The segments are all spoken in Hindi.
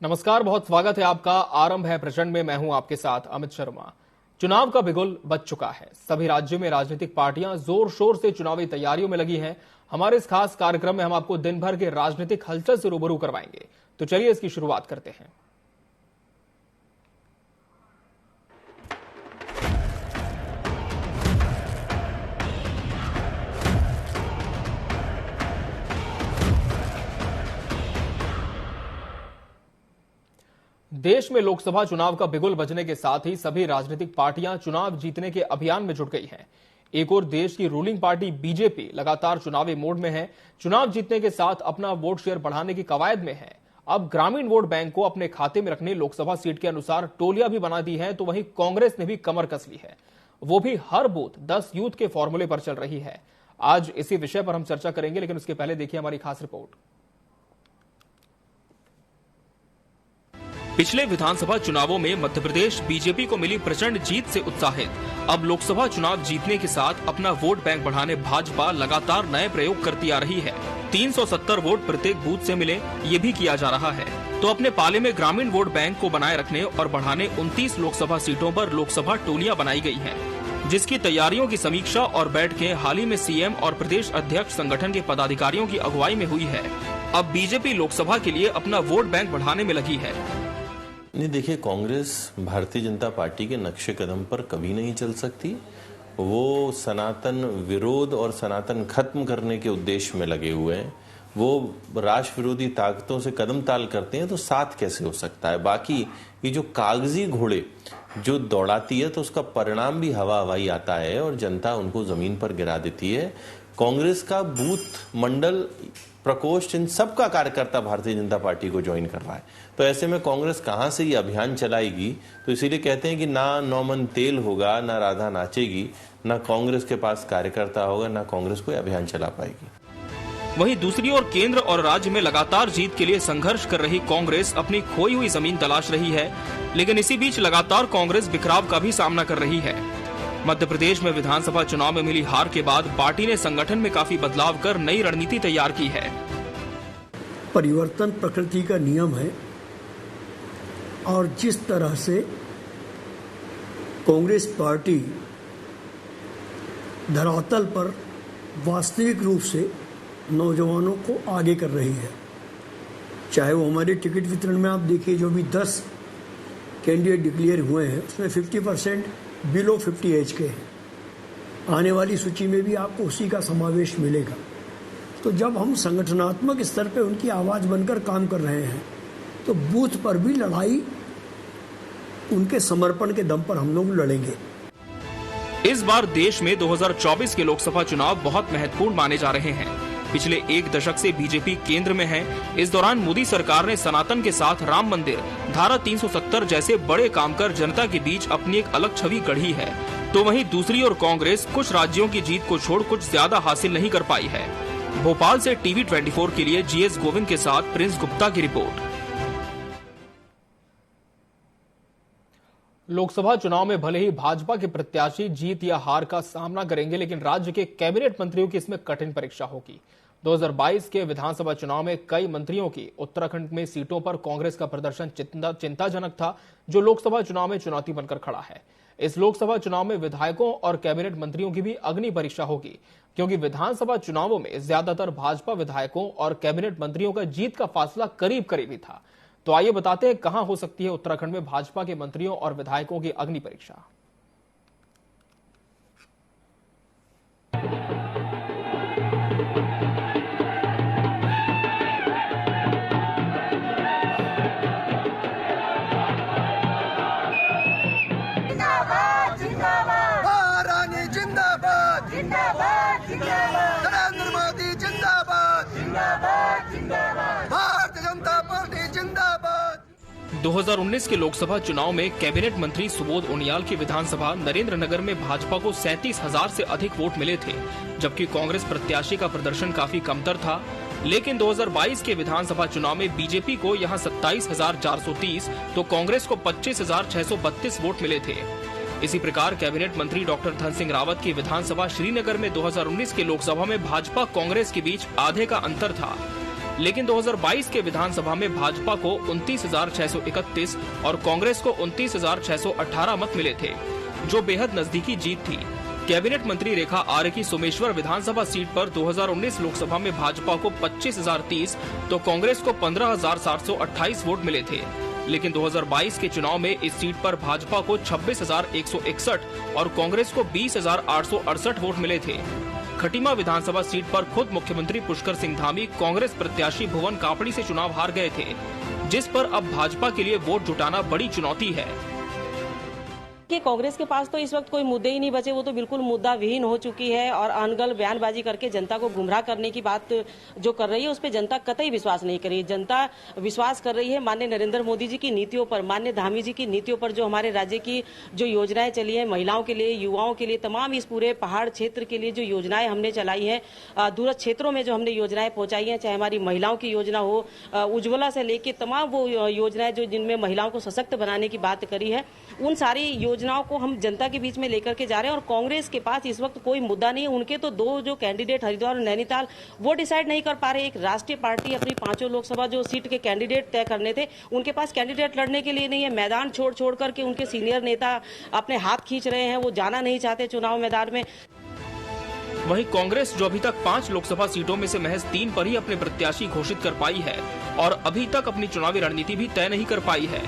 नमस्कार, बहुत स्वागत है आपका। आरंभ है प्रचंड में, मैं हूं आपके साथ अमित शर्मा। चुनाव का बिगुल बज चुका है। सभी राज्यों में राजनीतिक पार्टियां जोर शोर से चुनावी तैयारियों में लगी हैं। हमारे इस खास कार्यक्रम में हम आपको दिन भर के राजनीतिक हलचल से रूबरू करवाएंगे। तो चलिए इसकी शुरुआत करते हैं। देश में लोकसभा चुनाव का बिगुल बजने के साथ ही सभी राजनीतिक पार्टियां चुनाव जीतने के अभियान में जुट गई हैं। एक और देश की रूलिंग पार्टी बीजेपी लगातार चुनावी मोड में है। चुनाव जीतने के साथ अपना वोट शेयर बढ़ाने की कवायद में है। अब ग्रामीण वोट बैंक को अपने खाते में रखने लोकसभा सीट के अनुसार टोलियां भी बना दी है, तो वहीं कांग्रेस ने भी कमर कस ली है। वो भी हर बूथ 10 यूथ के फॉर्मूले पर चल रही है। आज इसी विषय पर हम चर्चा करेंगे, लेकिन उसके पहले देखिए हमारी खास रिपोर्ट। पिछले विधानसभा चुनावों में मध्य प्रदेश बीजेपी को मिली प्रचंड जीत से उत्साहित अब लोकसभा चुनाव जीतने के साथ अपना वोट बैंक बढ़ाने भाजपा लगातार नए प्रयोग करती आ रही है। 370 वोट प्रत्येक बूथ से मिले, ये भी किया जा रहा है। तो अपने पाले में ग्रामीण वोट बैंक को बनाए रखने और बढ़ाने 29 लोकसभा सीटों पर लोकसभा टोलियां बनाई गई हैं, जिसकी तैयारियों की समीक्षा और बैठकें हाल ही में सीएम और प्रदेश अध्यक्ष संगठन के पदाधिकारियों की अगुवाई में हुई है। अब बीजेपी लोकसभा के लिए अपना वोट बैंक बढ़ाने में लगी है। नहीं, देखिए, कांग्रेस भारतीय जनता पार्टी के नक्शे कदम पर कभी नहीं चल सकती। वो सनातन विरोध और सनातन खत्म करने के उद्देश्य में लगे हुए हैं। वो राष्ट्र विरोधी ताकतों से कदम ताल करते हैं, तो साथ कैसे हो सकता है। बाकी ये जो कागजी घोड़े जो दौड़ाती है, तो उसका परिणाम भी हवा हवाई आता है और जनता उनको जमीन पर गिरा देती है। कांग्रेस का बूथ मंडल प्रकोष्ठ इन सबका कार्यकर्ता भारतीय जनता पार्टी को ज्वाइन कर रहा है। तो ऐसे में कांग्रेस कहां से ये अभियान चलाएगी। तो इसीलिए कहते हैं कि ना नौमन तेल होगा, ना राधा नाचेगी, ना कांग्रेस के पास कार्यकर्ता होगा, ना कांग्रेस कोई अभियान चला पाएगी। वहीं दूसरी ओर केंद्र और राज्य में लगातार जीत के लिए संघर्ष कर रही कांग्रेस अपनी खोई हुई जमीन तलाश रही है। लेकिन इसी बीच लगातार कांग्रेस बिखराव का भी सामना कर रही है। मध्य प्रदेश में विधानसभा चुनाव में मिली हार के बाद पार्टी ने संगठन में काफी बदलाव कर नई रणनीति तैयार की है। परिवर्तन प्रकृति का नियम है और जिस तरह से कांग्रेस पार्टी धरातल पर वास्तविक रूप से नौजवानों को आगे कर रही है, चाहे वो हमारे टिकट वितरण में आप देखिए, जो भी 10 कैंडिडेट डिक्लेयर हुए हैं उसमें 50% बिलो 50 एज के हैं। आने वाली सूची में भी आपको उसी का समावेश मिलेगा। तो जब हम संगठनात्मक स्तर पे उनकी आवाज बनकर काम कर रहे हैं, तो बूथ पर भी लड़ाई उनके समर्पण के दम पर हम लोग लड़ेंगे। इस बार देश में 2024 के लोकसभा चुनाव बहुत महत्वपूर्ण माने जा रहे हैं। पिछले एक दशक से बीजेपी केंद्र में है। इस दौरान मोदी सरकार ने सनातन के साथ राम मंदिर, धारा 370 जैसे बड़े काम कर जनता के बीच अपनी एक अलग छवि गढ़ी है। तो वहीं दूसरी ओर कांग्रेस कुछ राज्यों की जीत को छोड़ कुछ ज्यादा हासिल नहीं कर पाई है। भोपाल से टीवी 24 के लिए जीएस गोविंद के साथ प्रिंस गुप्ता की रिपोर्ट। लोकसभा चुनाव में भले ही भाजपा के प्रत्याशी जीत या हार का सामना करेंगे, लेकिन राज्य के कैबिनेट मंत्रियों की इसमें कठिन परीक्षा होगी। 2022 के विधानसभा चुनाव में कई मंत्रियों की उत्तराखंड में सीटों पर कांग्रेस का प्रदर्शन चिंताजनक था, जो लोकसभा चुनाव में चुनौती बनकर खड़ा है। इस लोकसभा चुनाव में विधायकों और कैबिनेट मंत्रियों की भी अग्नि परीक्षा होगी, क्योंकि विधानसभा चुनावों में ज्यादातर भाजपा विधायकों और कैबिनेट मंत्रियों का जीत का फासला करीब करीब ही था। तो आइए बताते हैं कहां हो सकती है उत्तराखंड में भाजपा के मंत्रियों और विधायकों की अग्नि परीक्षा। नरेंद्र मोदी जिंदाबाद, जिंदाबाद, जिंदाबाद, भारतीय जनता पार्टी जिंदाबाद। 2019 के लोकसभा चुनाव में कैबिनेट मंत्री सुबोध उनियाल की विधानसभा नरेंद्र नगर में भाजपा को 37,000 से अधिक वोट मिले थे, जबकि कांग्रेस प्रत्याशी का प्रदर्शन काफी कमतर था। लेकिन 2022 के विधानसभा चुनाव में बीजेपी को यहां 27,430 तो कांग्रेस को 25,632 वोट मिले थे। इसी प्रकार कैबिनेट मंत्री डॉक्टर धन सिंह रावत की विधानसभा श्रीनगर में 2019 के लोकसभा में भाजपा कांग्रेस के बीच आधे का अंतर था। लेकिन 2022 के विधानसभा में भाजपा को 29,631 और कांग्रेस को 29,618 मत मिले थे, जो बेहद नजदीकी जीत थी। कैबिनेट मंत्री रेखा आर्य की सोमेश्वर विधानसभा सीट पर 2019 लोकसभा में भाजपा को 25,030 तो कांग्रेस को 15,728 वोट मिले थे। लेकिन 2022 के चुनाव में इस सीट पर भाजपा को 26,161 और कांग्रेस को 20,868 वोट मिले थे। खटीमा विधानसभा सीट पर खुद मुख्यमंत्री पुष्कर सिंह धामी कांग्रेस प्रत्याशी भुवन कापड़ी से चुनाव हार गए थे, जिस पर अब भाजपा के लिए वोट जुटाना बड़ी चुनौती है। कि कांग्रेस के पास तो इस वक्त कोई मुद्दे ही नहीं बचे, वो तो बिल्कुल मुद्दा विहीन हो चुकी है और अनगल बयानबाजी करके जनता को गुमराह करने की बात जो कर रही है उस पर जनता कतई विश्वास नहीं कर रही है। जनता विश्वास कर रही है माननीय नरेंद्र मोदी जी की नीतियों पर, माननीय धामी जी की नीतियों पर, जो हमारे राज्य की जो योजनाएं चली है महिलाओं के लिए, युवाओं के लिए, तमाम इस पूरे पहाड़ क्षेत्र के लिए जो योजनाएं हमने चलाई है, दूरस्थ क्षेत्रों में जो हमने योजनाएं पहुंचाई है, चाहे हमारी महिलाओं की योजना हो, उज्ज्वला से लेके तमाम वो योजनाएं जो जिनमें महिलाओं को सशक्त बनाने की बात करी है, उन सारी योजनाओं को हम जनता के बीच में लेकर के जा रहे हैं। और कांग्रेस के पास इस वक्त कोई मुद्दा नहीं है। उनके तो दो जो कैंडिडेट हरिद्वार और नैनीताल वो डिसाइड नहीं कर पा रहे। एक राष्ट्रीय पार्टी अपनी 5 लोकसभा जो सीट के कैंडिडेट तय करने थे, उनके पास कैंडिडेट लड़ने के लिए नहीं है। मैदान छोड़ करके उनके सीनियर नेता अपने हाथ खींच रहे हैं, वो जाना नहीं चाहते चुनाव मैदान में। वहीं कांग्रेस जो अभी तक 5 लोकसभा सीटों में से महज 3 पर ही अपने प्रत्याशी घोषित कर पाई है और अभी तक अपनी चुनावी रणनीति भी तय नहीं कर पाई है।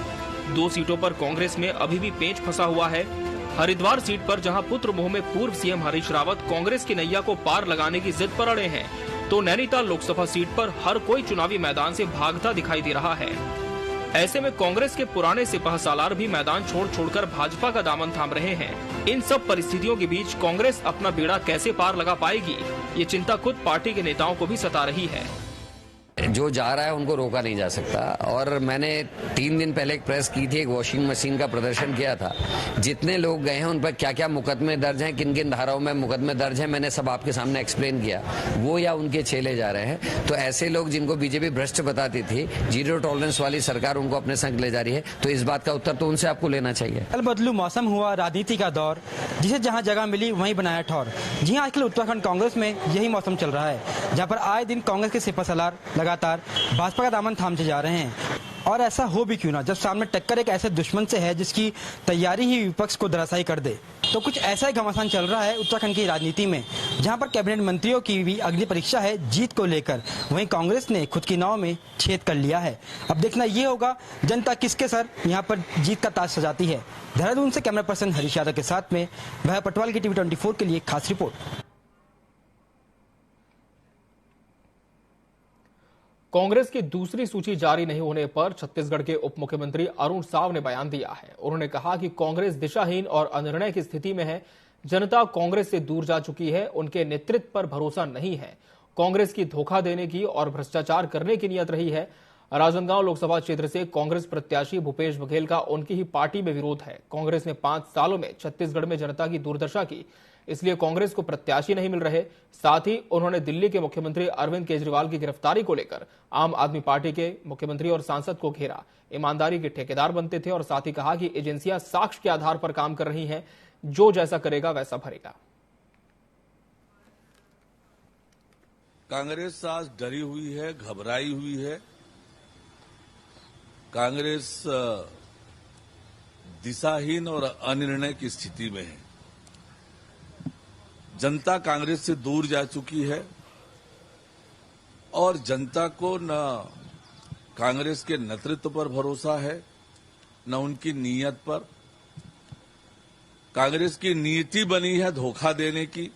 2 सीटों पर कांग्रेस में अभी भी पेंच फंसा हुआ है। हरिद्वार सीट पर जहां पुत्र मोह में पूर्व सीएम हरीश रावत कांग्रेस की नैया को पार लगाने की जिद पर अड़े हैं, तो नैनीताल लोकसभा सीट पर हर कोई चुनावी मैदान से भागता दिखाई दे रहा है। ऐसे में कांग्रेस के पुराने सिपहसालार भी मैदान छोड़कर भाजपा का दामन थाम रहे हैं। इन सब परिस्थितियों के बीच कांग्रेस अपना बेड़ा कैसे पार लगा पाएगी, ये चिंता खुद पार्टी के नेताओं को भी सता रही है। जो जा रहा है उनको रोका नहीं जा सकता। और मैंने 3 दिन पहले एक प्रेस की थी, एक वॉशिंग मशीन का प्रदर्शन किया था। जितने लोग गए हैं उन पर क्या क्या मुकदमे दर्ज हैं, किन किन धाराओं में मुकदमे दर्ज हैं, मैंने सब आपके सामने एक्सप्लेन किया। वो या उनके चेले जा रहे हैं। तो ऐसे लोग जिनको बीजेपी भ्रष्ट बताती थी, जीरो टॉलरेंस वाली सरकार उनको अपने संग ले जा रही है, तो इस बात का उत्तर तो उनसे आपको लेना चाहिए। कल बदलू मौसम हुआ राजनीति का दौर, जिसे जहां जगह मिली वहीं बनाया ठौर। जी आजकल उत्तराखंड कांग्रेस में यही मौसम चल रहा है, जहां पर आए दिन कांग्रेस के सिपहसालार लगातार भाजपा का दामन थामते जा रहे हैं। और ऐसा हो भी क्यों ना, जब सामने टक्कर एक ऐसे दुश्मन से है जिसकी तैयारी ही विपक्ष को धराशायी कर दे। तो कुछ ऐसा ही घमासान चल रहा है उत्तराखंड की राजनीति में, जहां पर कैबिनेट मंत्रियों की भी अगली परीक्षा है जीत को लेकर। वहीं कांग्रेस ने खुद की नाव में छेद कर लिया है। अब देखना ये होगा जनता किसके सर यहाँ पर जीत का ताज सजाती है। देहरादून से कैमरा पर्सन हरीश यादव के साथ में भैया पटवाल की टीवी 24 के लिए खास रिपोर्ट। कांग्रेस की दूसरी सूची जारी नहीं होने पर छत्तीसगढ़ के उप मुख्यमंत्री अरुण साव ने बयान दिया है। उन्होंने कहा कि कांग्रेस दिशाहीन और अनिर्णय की स्थिति में है। जनता कांग्रेस से दूर जा चुकी है, उनके नेतृत्व पर भरोसा नहीं है। कांग्रेस की धोखा देने की और भ्रष्टाचार करने की नीयत रही है। राजनांदगांव लोकसभा क्षेत्र से कांग्रेस प्रत्याशी भूपेश बघेल का उनकी ही पार्टी में विरोध है। कांग्रेस ने 5 सालों में छत्तीसगढ़ में जनता की दुर्दशा की, इसलिए कांग्रेस को प्रत्याशी नहीं मिल रहे। साथ ही उन्होंने दिल्ली के मुख्यमंत्री अरविंद केजरीवाल की गिरफ्तारी को लेकर आम आदमी पार्टी के मुख्यमंत्री और सांसद को घेरा। ईमानदारी के ठेकेदार बनते थे और साथ ही कहा कि एजेंसियां साक्ष्य के आधार पर काम कर रही हैं, जो जैसा करेगा वैसा भरेगा। कांग्रेस आज डरी हुई है, घबराई हुई है। कांग्रेस दिशाहीन और अनिर्णय की स्थिति में है। जनता कांग्रेस से दूर जा चुकी है और जनता को न कांग्रेस के नेतृत्व पर भरोसा है, न उनकी नीयत पर। कांग्रेस की नीति बनी है धोखा देने की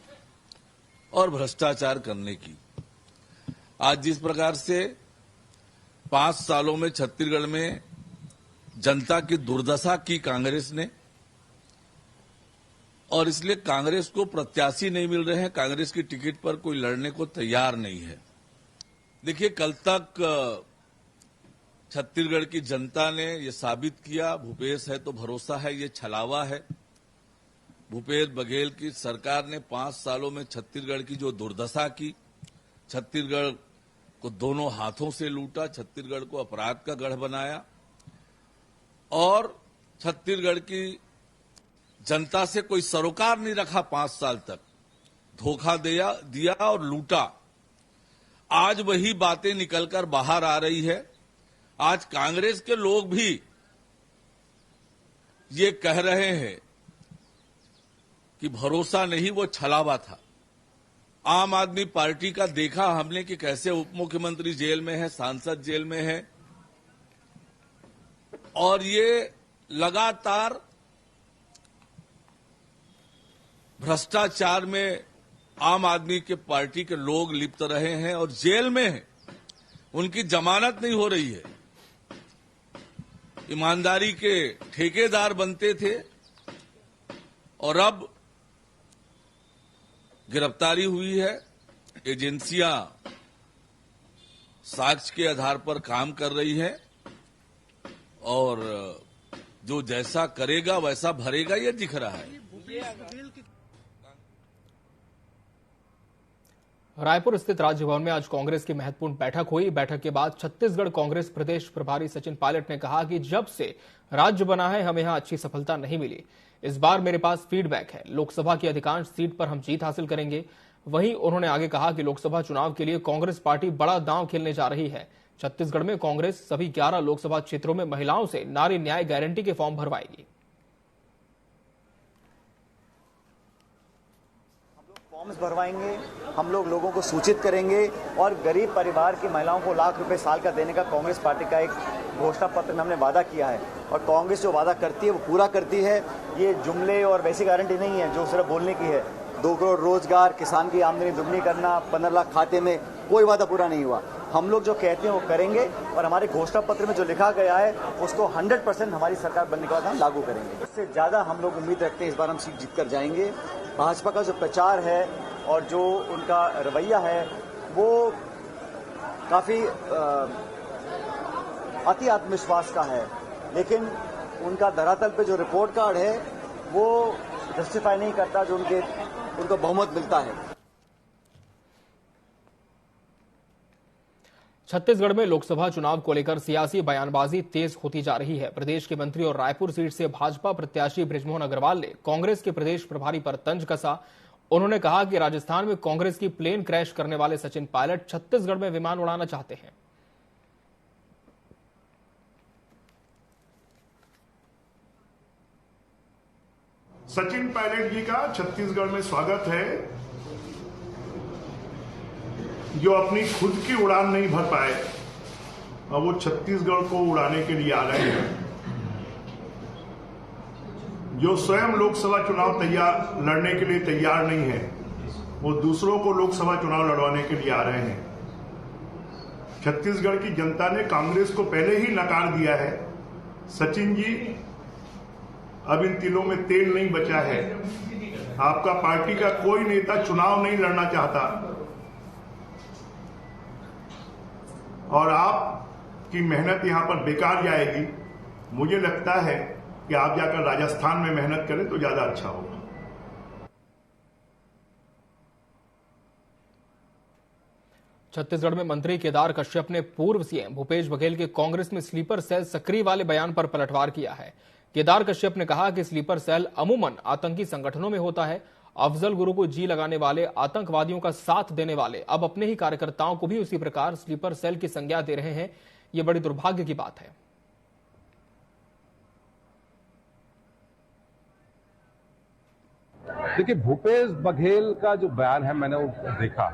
और भ्रष्टाचार करने की। आज जिस प्रकार से 5 सालों में छत्तीसगढ़ में जनता की दुर्दशा की कांग्रेस ने, और इसलिए कांग्रेस को प्रत्याशी नहीं मिल रहे हैं, कांग्रेस की टिकट पर कोई लड़ने को तैयार नहीं है। देखिए, कल तक छत्तीसगढ़ की जनता ने यह साबित किया, भूपेश है तो भरोसा है, ये छलावा है। भूपेश बघेल की सरकार ने 5 सालों में छत्तीसगढ़ की जो दुर्दशा की, छत्तीसगढ़ को दोनों हाथों से लूटा, छत्तीसगढ़ को अपराध का गढ़ बनाया और छत्तीसगढ़ की जनता से कोई सरोकार नहीं रखा। 5 साल तक धोखा दिया और लूटा। आज वही बातें निकलकर बाहर आ रही है। आज कांग्रेस के लोग भी ये कह रहे हैं कि भरोसा नहीं, वो छलावा था। आम आदमी पार्टी का देखा हमने कि कैसे उप मुख्यमंत्री जेल में है, सांसद जेल में है, और ये लगातार भ्रष्टाचार में आम आदमी के पार्टी के लोग लिप्त रहे हैं और जेल में हैं। उनकी जमानत नहीं हो रही है। ईमानदारी के ठेकेदार बनते थे और अब गिरफ्तारी हुई है। एजेंसियां साक्ष्य के आधार पर काम कर रही हैं और जो जैसा करेगा वैसा भरेगा, ये दिख रहा है। रायपुर स्थित राज्य भवन में आज कांग्रेस की महत्वपूर्ण बैठक हुई। बैठक के बाद छत्तीसगढ़ कांग्रेस प्रदेश प्रभारी सचिन पायलट ने कहा कि जब से राज्य बना है हमें यहां अच्छी सफलता नहीं मिली। इस बार मेरे पास फीडबैक है, लोकसभा की अधिकांश सीट पर हम जीत हासिल करेंगे। वहीं उन्होंने आगे कहा कि लोकसभा चुनाव के लिए कांग्रेस पार्टी बड़ा दांव खेलने जा रही है। छत्तीसगढ़ में कांग्रेस सभी 11 लोकसभा क्षेत्रों में महिलाओं से नारी न्याय गारंटी के फॉर्म भरवाएगी। फॉर्म्स भरवाएंगे, हम लोग लोगों को सूचित करेंगे और गरीब परिवार की महिलाओं को लाख रुपए साल का देने का कांग्रेस पार्टी का एक घोषणा पत्र में हमने वादा किया है और कांग्रेस जो वादा करती है वो पूरा करती है। ये जुमले और वैसी गारंटी नहीं है जो सिर्फ बोलने की है। 2 करोड़ रोजगार, किसान की आमदनी दुगनी करना, 15 लाख खाते में, कोई वादा पूरा नहीं हुआ। हम लोग जो कहते हैं वो करेंगे और हमारे घोषणा पत्र में जो लिखा गया है उसको 100% हमारी सरकार बनने के बाद हम लागू करेंगे। इससे ज्यादा हम लोग उम्मीद रखते हैं इस बार हम सीट जीत कर जाएंगे। भाजपा का जो प्रचार है और जो उनका रवैया है वो काफी अति आत्मविश्वास का है, लेकिन उनका धरातल पे जो रिपोर्ट कार्ड है वो जस्टिफाई नहीं करता जो उनको बहुमत मिलता है। छत्तीसगढ़ में लोकसभा चुनाव को लेकर सियासी बयानबाजी तेज होती जा रही है। प्रदेश के मंत्री और रायपुर सीट से भाजपा प्रत्याशी बृजमोहन अग्रवाल ने कांग्रेस के प्रदेश प्रभारी पर तंज कसा। उन्होंने कहा कि राजस्थान में कांग्रेस की प्लेन क्रैश करने वाले सचिन पायलट छत्तीसगढ़ में विमान उड़ाना चाहते हैं। सचिन पायलट जी का छत्तीसगढ़ में स्वागत है। जो अपनी खुद की उड़ान नहीं भर पाए और वो छत्तीसगढ़ को उड़ाने के लिए आ रहे हैं। जो स्वयं लोकसभा चुनाव लड़ने के लिए तैयार नहीं है वो दूसरों को लोकसभा चुनाव लड़वाने के लिए आ रहे हैं। छत्तीसगढ़ की जनता ने कांग्रेस को पहले ही नकार दिया है। सचिन जी, अब इन तिलों में तेल नहीं बचा है। आपका पार्टी का कोई नेता चुनाव नहीं लड़ना चाहता और आपकी मेहनत यहां पर बेकार जाएगी। मुझे लगता है कि आप जाकर राजस्थान में मेहनत करें तो ज्यादा अच्छा होगा। छत्तीसगढ़ में मंत्री केदार कश्यप ने पूर्व सीएम भूपेश बघेल के कांग्रेस में स्लीपर सेल सक्रिय वाले बयान पर पलटवार किया है। केदार कश्यप ने कहा कि स्लीपर सेल अमूमन आतंकी संगठनों में होता है। अफजल गुरु को जी लगाने वाले आतंकवादियों का साथ देने वाले अब अपने ही कार्यकर्ताओं को भी उसी प्रकार स्लीपर सेल की संज्ञा दे रहे हैं। ये बड़ी दुर्भाग्य की बात है। देखिए, भूपेश बघेल का जो बयान है मैंने वो देखा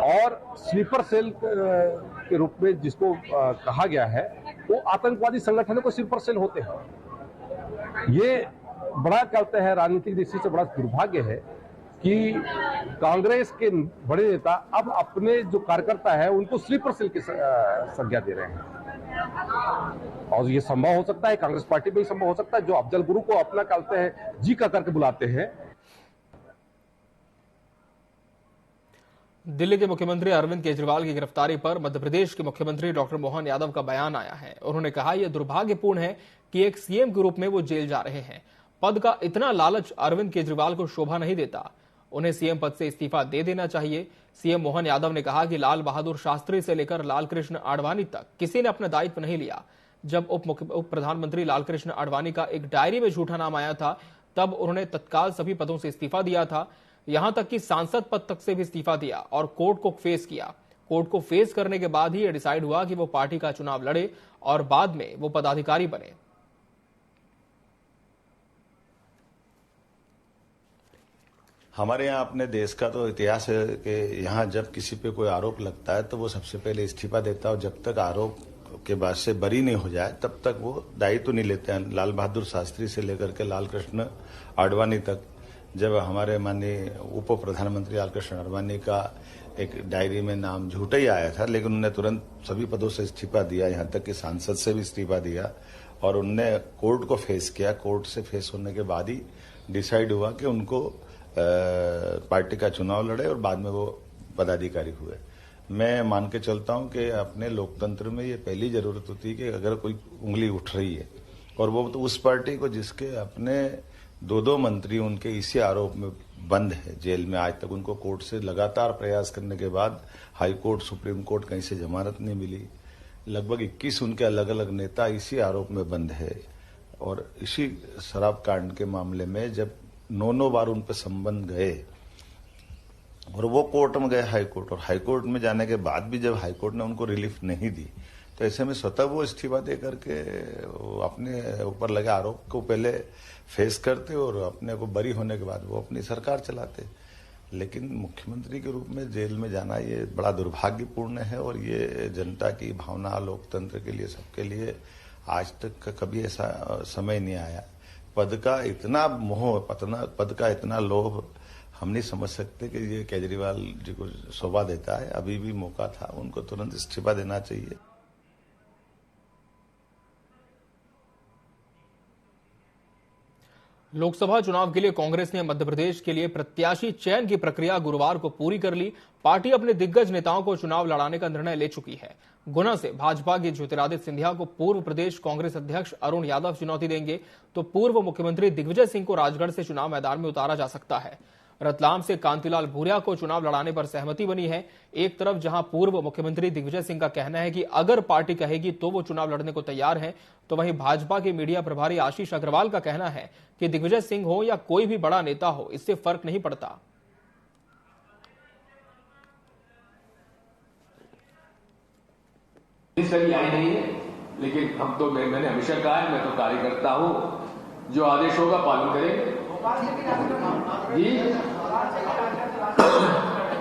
और स्लीपर सेल के रूप में जिसको कहा गया है वो आतंकवादी संगठनों को स्लीपर सेल होते हैं। ये बड़ा कहते हैं राजनीतिक दृष्टि से बड़ा दुर्भाग्य है कि कांग्रेस के बड़े नेता अब अपने जो कार्यकर्ता है उनको स्लीपर सेल की संज्ञा दे रहे हैं। और ये संभव हो सकता है कांग्रेस पार्टी में ही संभव हो सकता है जो अफजल गुरु को अपना कहते हैं जी का करके बुलाते हैं। दिल्ली के मुख्यमंत्री अरविंद केजरीवाल की गिरफ्तारी पर मध्य प्रदेश के मुख्यमंत्री डॉक्टर मोहन यादव का बयान आया है। उन्होंने कहा यह दुर्भाग्यपूर्ण है कि एक सीएम के रूप में वो जेल जा रहे हैं। पद का इतना लालच अरविंद केजरीवाल को शोभा नहीं देता। उन्हें सीएम पद से इस्तीफा दे देना चाहिए। सीएम मोहन यादव ने कहा कि लाल बहादुर शास्त्री से लेकर लालकृष्ण आडवाणी तक किसी ने अपना दायित्व नहीं लिया। जब उप प्रधानमंत्री लालकृष्ण आडवाणी का एक डायरी में झूठा नाम आया था तब उन्होंने तत्काल सभी पदों से इस्तीफा दिया था। यहां तक कि सांसद पद तक से भी इस्तीफा दिया और कोर्ट को फेस किया। कोर्ट को फेस करने के बाद ही यह डिसाइड हुआ कि वो पार्टी का चुनाव लड़े और बाद में वो पदाधिकारी बने। हमारे यहाँ अपने देश का तो इतिहास है कि यहाँ जब किसी पे कोई आरोप लगता है तो वो सबसे पहले इस्तीफा देता है और जब तक आरोप के बाद से बरी नहीं हो जाए तब तक वो दायित्व नहीं लेते हैं। लाल बहादुर शास्त्री से लेकर के लाल कृष्ण आडवाणी तक, जब हमारे माननीय उप प्रधानमंत्री लाल कृष्ण आडवाणी का एक डायरी में नाम झूठा ही आया था, लेकिन उन्होंने तुरंत सभी पदों से इस्तीफा दिया, यहाँ तक कि सांसद से भी इस्तीफा दिया और उनने कोर्ट को फेस किया। कोर्ट से फेस होने के बाद ही डिसाइड हुआ कि उनको पार्टी का चुनाव लड़े और बाद में वो पदाधिकारी हुए। मैं मान के चलता हूं कि अपने लोकतंत्र में ये पहली जरूरत होती है कि अगर कोई उंगली उठ रही है और वो तो उस पार्टी को जिसके अपने 2 मंत्री उनके इसी आरोप में बंद है जेल में, आज तक उनको कोर्ट से लगातार प्रयास करने के बाद हाई कोर्ट, सुप्रीम कोर्ट कहीं से जमानत नहीं मिली। लगभग 21 उनके अलग अलग नेता इसी आरोप में बंद है और इसी शराब कांड के मामले में जब 9 बार उन पर संबंध गए और वो कोर्ट में गए हाई कोर्ट, और हाई कोर्ट में जाने के बाद भी जब हाई कोर्ट ने उनको रिलीफ नहीं दी तो ऐसे में स्वतः वो इस्तीफा दे करके अपने ऊपर लगे आरोप को पहले फेस करते और अपने को बरी होने के बाद वो अपनी सरकार चलाते। लेकिन मुख्यमंत्री के रूप में जेल में जाना ये बड़ा दुर्भाग्यपूर्ण है और ये जनता की भावना, लोकतंत्र के लिए, सबके लिए आज तक कभी ऐसा समय नहीं आया। पद का इतना मोह, पद का इतना लोभ हम नहीं समझ सकते कि ये केजरीवाल जी को शोभा देता है। अभी भी मौका था, उनको तुरंत इस्तीफा देना चाहिए। लोकसभा चुनाव के लिए कांग्रेस ने मध्य प्रदेश के लिए प्रत्याशी चयन की प्रक्रिया गुरुवार को पूरी कर ली। पार्टी अपने दिग्गज नेताओं को चुनाव लड़ाने का निर्णय ले चुकी है। गुना से भाजपा के ज्योतिरादित्य सिंधिया को पूर्व प्रदेश कांग्रेस अध्यक्ष अरुण यादव चुनौती देंगे तो पूर्व मुख्यमंत्री दिग्विजय सिंह को राजगढ़ से चुनाव मैदान में उतारा जा सकता है। रतलाम से कांतिलाल भूरिया को चुनाव लड़ाने पर सहमति बनी है। एक तरफ जहां पूर्व मुख्यमंत्री दिग्विजय सिंह का कहना है कि अगर पार्टी कहेगी तो वो चुनाव लड़ने को तैयार हैं, तो वहीं भाजपा के मीडिया प्रभारी आशीष अग्रवाल का कहना है कि दिग्विजय सिंह हो या कोई भी बड़ा नेता हो, इससे फर्क नहीं पड़ता। आई नहीं है, लेकिन हम तो मैंने हमेशा कहा है, मैं तो कार्यकर्ता हूं, जो आदेश होगा पालन करेंगे। जी,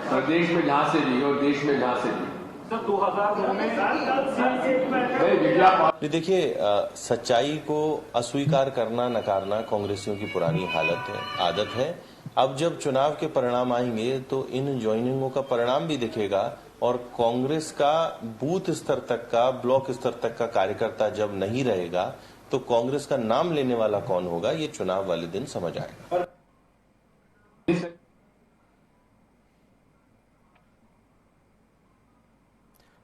प्रदेश में जहां से भी और देश में जहां से भी। देखिए, सच्चाई को अस्वीकार करना, नकारना कांग्रेसियों की पुरानी हालत है, आदत है। अब जब चुनाव के परिणाम आएंगे तो इन ज्वाइनिंगों का परिणाम भी दिखेगा और कांग्रेस का बूथ स्तर तक का, ब्लॉक स्तर तक का कार्यकर्ता जब नहीं रहेगा तो कांग्रेस का नाम लेने वाला कौन होगा, ये चुनाव वाले दिन समझ आएगा।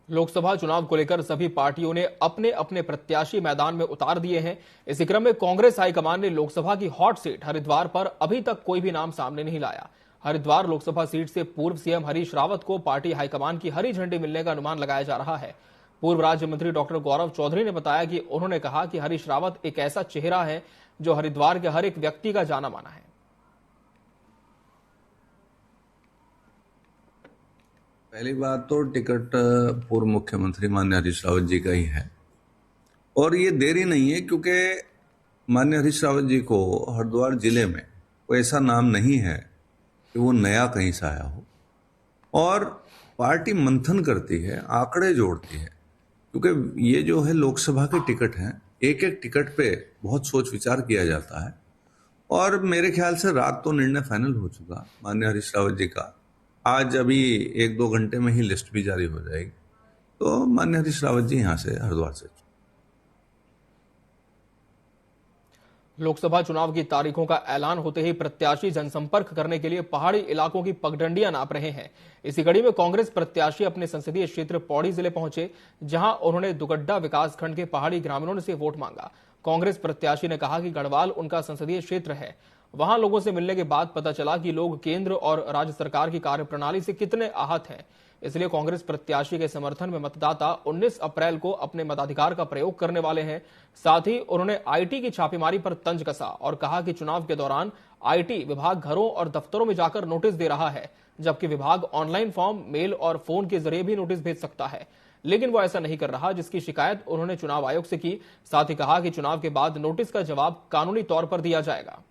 लोकसभा चुनाव को लेकर सभी पार्टियों ने अपने अपने प्रत्याशी मैदान में उतार दिए हैं। इसी क्रम में कांग्रेस हाईकमान ने लोकसभा की हॉट सीट हरिद्वार पर अभी तक कोई भी नाम सामने नहीं लाया। हरिद्वार लोकसभा सीट से पूर्व सीएम हरीश रावत को पार्टी हाईकमान की हरी झंडी मिलने का अनुमान लगाया जा रहा है। पूर्व राज्य मंत्री डॉक्टर गौरव चौधरी ने बताया कि उन्होंने कहा कि हरीश रावत एक ऐसा चेहरा है जो हरिद्वार के हर एक व्यक्ति का जाना माना है। पहली बात तो टिकट पूर्व मुख्यमंत्री माननीय हरीश रावत जी का ही है और ये देरी नहीं है, क्योंकि माननीय हरीश रावत जी को हरिद्वार जिले में कोई ऐसा नाम नहीं है कि वो नया कहीं से आया हो और पार्टी मंथन करती है, आंकड़े जोड़ती है, क्योंकि ये जो है लोकसभा के टिकट हैं, एक एक टिकट पे बहुत सोच विचार किया जाता है और मेरे ख्याल से रात तो निर्णय फाइनल हो चुका माननीय हरीश रावत जी का। आज अभी 1-2 घंटे में ही लिस्ट भी जारी हो जाएगी, तो माननीय हरीश रावत जी यहां से हरिद्वार से। लोकसभा चुनाव की तारीखों का ऐलान होते ही प्रत्याशी जनसंपर्क करने के लिए पहाड़ी इलाकों की पगडंडियां नाप रहे हैं। इसी कड़ी में कांग्रेस प्रत्याशी अपने संसदीय क्षेत्र पौड़ी जिले पहुंचे, जहां उन्होंने दुगड्डा विकासखंड के पहाड़ी ग्रामीणों से वोट मांगा। कांग्रेस प्रत्याशी ने कहा कि गढ़वाल उनका संसदीय क्षेत्र है। वहां लोगों से मिलने के बाद पता चला कि लोग केंद्र और राज्य सरकार की कार्यप्रणाली से कितने आहत हैं। इसलिए कांग्रेस प्रत्याशी के समर्थन में मतदाता 19 अप्रैल को अपने मताधिकार का प्रयोग करने वाले हैं। साथ ही उन्होंने आईटी की छापेमारी पर तंज कसा और कहा कि चुनाव के दौरान आईटी विभाग घरों और दफ्तरों में जाकर नोटिस दे रहा है, जबकि विभाग ऑनलाइन फॉर्म, मेल और फोन के जरिए भी नोटिस भेज सकता है, लेकिन वो ऐसा नहीं कर रहा, जिसकी शिकायत उन्होंने चुनाव आयोग से की। साथ ही कहा कि चुनाव के बाद नोटिस का जवाब कानूनी तौर पर दिया जाएगा।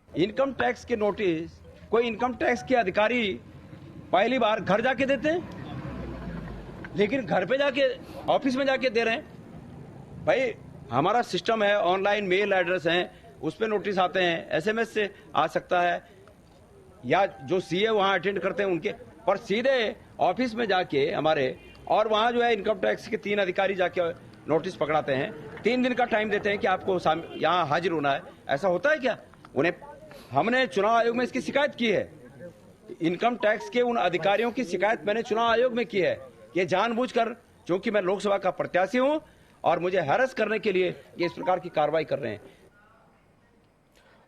इनकम टैक्स के नोटिस कोई इनकम टैक्स के अधिकारी पहली बार घर जाके देते हैं, लेकिन घर पे जाके ऑफिस में जाके दे रहे हैं। भाई हमारा सिस्टम है, ऑनलाइन मेल एड्रेस है, उस पे नोटिस आते हैं, एसएमएस से आ सकता है, या जो सीए वहां अटेंड करते हैं उनके, पर सीधे ऑफिस में जाके हमारे, और वहां जो है इनकम टैक्स के 3 अधिकारी जाके नोटिस पकड़ाते हैं। 3 दिन का टाइम देते हैं कि आपको यहाँ हाजिर होना है। ऐसा होता है क्या? उन्हें हमने चुनाव आयोग में इसकी शिकायत की है। इनकम टैक्स के उन अधिकारियों की शिकायत मैंने चुनाव आयोग में की है। ये जानबूझकर, क्योंकि मैं लोकसभा का प्रत्याशी हूं और मुझे हैरेस करने के लिए ये इस प्रकार की कार्रवाई कर रहे हैं।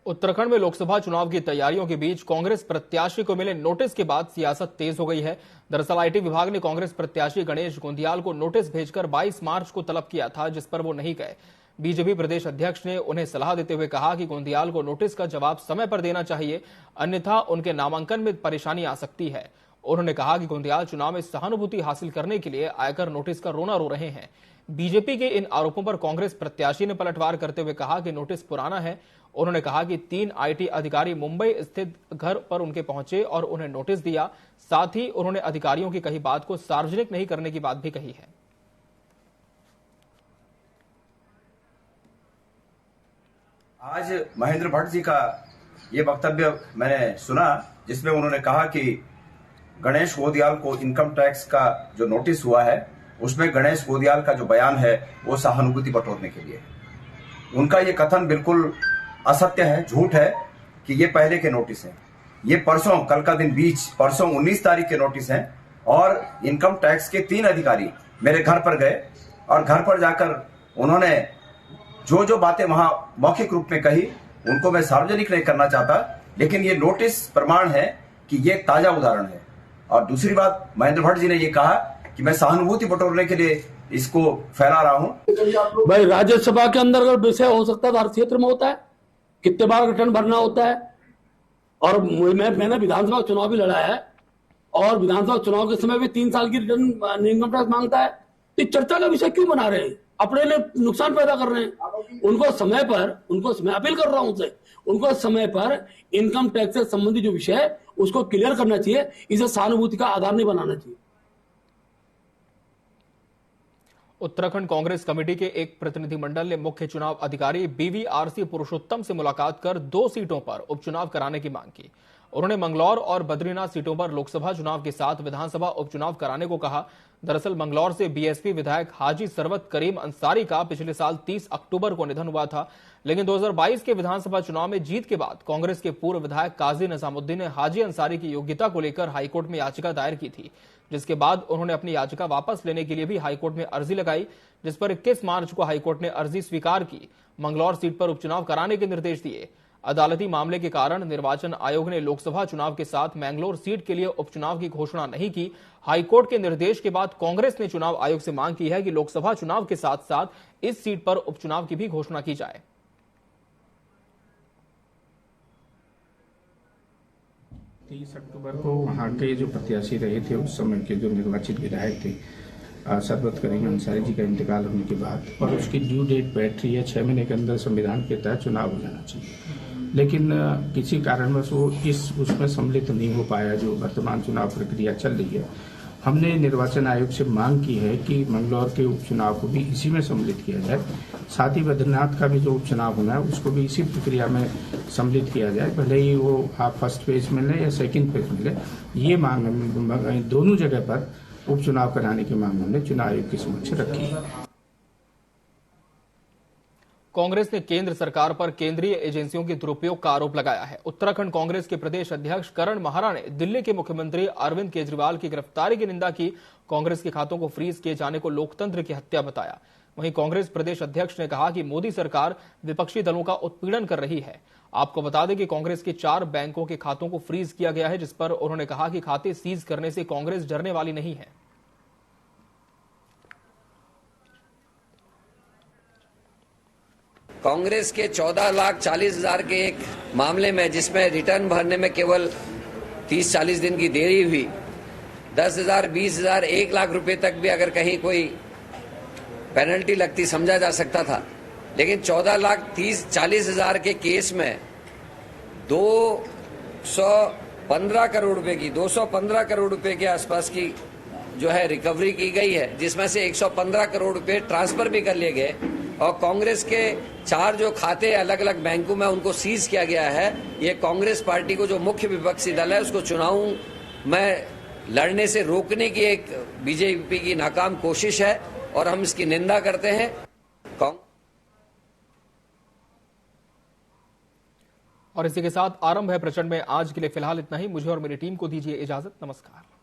उत्तराखंड में लोकसभा चुनाव की तैयारियों के बीच कांग्रेस प्रत्याशी को मिले नोटिस के बाद सियासत तेज हो गई है। दरअसल आईटी विभाग ने कांग्रेस प्रत्याशी गणेश गोंदियाल को नोटिस भेजकर 22 मार्च को तलब किया था, जिस पर वो नहीं गए। बीजेपी प्रदेश अध्यक्ष ने उन्हें सलाह देते हुए कहा कि गोंदियाल को नोटिस का जवाब समय पर देना चाहिए, अन्यथा उनके नामांकन में परेशानी आ सकती है। उन्होंने कहा कि गोंदियाल चुनाव में सहानुभूति हासिल करने के लिए आयकर नोटिस का रोना रो रहे हैं। बीजेपी के इन आरोपों पर कांग्रेस प्रत्याशी ने पलटवार करते हुए कहा कि नोटिस पुराना है। उन्होंने कहा कि 3 आईटी अधिकारी मुंबई स्थित घर पर उनके पहुंचे और उन्हें नोटिस दिया। साथ ही उन्होंने अधिकारियों की कही बात को सार्वजनिक नहीं करने की बात भी कही है। आज महेंद्र भट्ट जी का ये वक्तव्य मैंने सुना, जिसमें उन्होंने कहा कि गणेश गोंदियाल को इनकम टैक्स का जो नोटिस हुआ है उसमें गणेश गोंदियाल का जो बयान है वो सहानुभूति बटोरने के लिए। उनका ये कथन बिल्कुल असत्य है, झूठ है कि ये पहले के नोटिस हैं। ये परसों, कल का दिन परसों 19 तारीख के नोटिस हैं और इनकम टैक्स के 3 अधिकारी मेरे घर पर गए और घर पर जाकर उन्होंने जो जो बातें वहां मौखिक रूप में कही उनको मैं सार्वजनिक नहीं करना चाहता, लेकिन ये नोटिस प्रमाण है कि ये ताजा उदाहरण है। और दूसरी बात, महेंद्र भट्ट जी ने ये कहा कि मैं सहानुभूति बटोरने के लिए इसको फैला रहा हूं। भाई राज्यसभा के अंदर अगर विषय हो सकता है तो हर क्षेत्र में होता है, कितने बार रिटर्न भरना होता है। और मैंने विधानसभा चुनाव भी लड़ा है और विधानसभा चुनाव के समय भी 3 साल की रिटर्न इनकम टैक्स मांगता है। तो चर्चा का विषय क्यों बना रहे हैं? अपने लिए नुकसान पैदा कर रहे हैं। उनको समय पर अपील कर रहा हूं उनसे, उनको समय पर इनकम टैक्स से संबंधित जो विषय है उसको क्लियर करना चाहिए। इसे सहानुभूति का आधार नहीं बनाना चाहिए। उत्तराखंड कांग्रेस कमेटी के एक प्रतिनिधिमंडल ने मुख्य चुनाव अधिकारी BVRC पुरुषोत्तम से मुलाकात कर 2 सीटों पर उपचुनाव कराने की मांग की। उन्होंने मंगलौर और बद्रीनाथ सीटों पर लोकसभा चुनाव के साथ विधानसभा उपचुनाव कराने को कहा। दरअसल मंगलौर से BSP विधायक हाजी सरवत करीम अंसारी का पिछले साल 30 अक्टूबर को निधन हुआ था, लेकिन 2022 के विधानसभा चुनाव में जीत के बाद कांग्रेस के पूर्व विधायक काजी निजामुद्दीन ने हाजी अंसारी की योग्यता को लेकर हाईकोर्ट में याचिका दायर की थी, जिसके बाद उन्होंने अपनी याचिका वापस लेने के लिए भी हाईकोर्ट में अर्जी लगाई, जिस पर 21 मार्च को हाईकोर्ट ने अर्जी स्वीकार की। मंगलौर सीट पर उपचुनाव कराने के निर्देश दिए। अदालती मामले के कारण निर्वाचन आयोग ने लोकसभा चुनाव के साथ मैंगलोर सीट के लिए उपचुनाव की घोषणा नहीं की। हाईकोर्ट के निर्देश के बाद कांग्रेस ने चुनाव आयोग से मांग की है कि लोकसभा चुनाव के साथ साथ इस सीट पर उपचुनाव की भी घोषणा की जाए। 30 अक्टूबर को वहां के जो प्रत्याशी रहे थे उस समय के जो निर्वाचित विधायक थे सरवत करीम अंसारी जी का इंतकाल होने के बाद, और उसकी ड्यू डेट बैठ रही है 6 महीने के अंदर संविधान के तहत चुनाव हो जाना चाहिए, लेकिन किसी कारणवश वो उसमें सम्मिलित नहीं हो पाया। जो वर्तमान चुनाव प्रक्रिया चल रही है, हमने निर्वाचन आयोग से मांग की है कि मंगलौर के उपचुनाव को भी इसी में सम्मिलित किया जाए, साथ ही बद्रीनाथ का भी जो उपचुनाव होना है उसको भी इसी प्रक्रिया में सम्मिलित किया जाए, भले ही वो आप फर्स्ट फेज में ले या सेकंड फेज में ले। ये मांग दोनों जगह पर उपचुनाव कराने की मांग हमने चुनाव आयोग के समक्ष रखी है। कांग्रेस ने केंद्र सरकार पर केंद्रीय एजेंसियों के दुरुपयोग का आरोप लगाया है। उत्तराखंड कांग्रेस के प्रदेश अध्यक्ष करण महारा ने दिल्ली के मुख्यमंत्री अरविंद केजरीवाल की गिरफ्तारी की निंदा की। कांग्रेस के खातों को फ्रीज किए जाने को लोकतंत्र की हत्या बताया। वहीं कांग्रेस प्रदेश अध्यक्ष ने कहा कि मोदी सरकार विपक्षी दलों का उत्पीड़न कर रही है। आपको बता दें कि कांग्रेस के 4 बैंकों के खातों को फ्रीज किया गया है, जिस पर उन्होंने कहा कि खाते सीज करने से कांग्रेस डरने वाली नहीं है। कांग्रेस के 14,40,000 के एक मामले में, जिसमें रिटर्न भरने में केवल 30-40 दिन की देरी हुई, 10,000, 20,000, 1 लाख रुपए तक भी अगर कहीं कोई पेनल्टी लगती समझा जा सकता था। लेकिन 14,40,000 के केस में 215 करोड़ रुपए की 215 करोड़ रुपए के आसपास की जो है रिकवरी की गई है, जिसमें से 115 करोड़ रुपए ट्रांसफर भी कर लिए गए और कांग्रेस के 4 जो खाते अलग अलग बैंकों में उनको सीज किया गया है। ये कांग्रेस पार्टी को जो मुख्य विपक्षी दल है उसको चुनाव में लड़ने से रोकने की एक बीजेपी की नाकाम कोशिश है और हम इसकी निंदा करते हैं। और इसी के साथ आरंभ है प्रचंड में आज के लिए फिलहाल इतना ही। मुझे और मेरी टीम को दीजिए इजाजत। नमस्कार।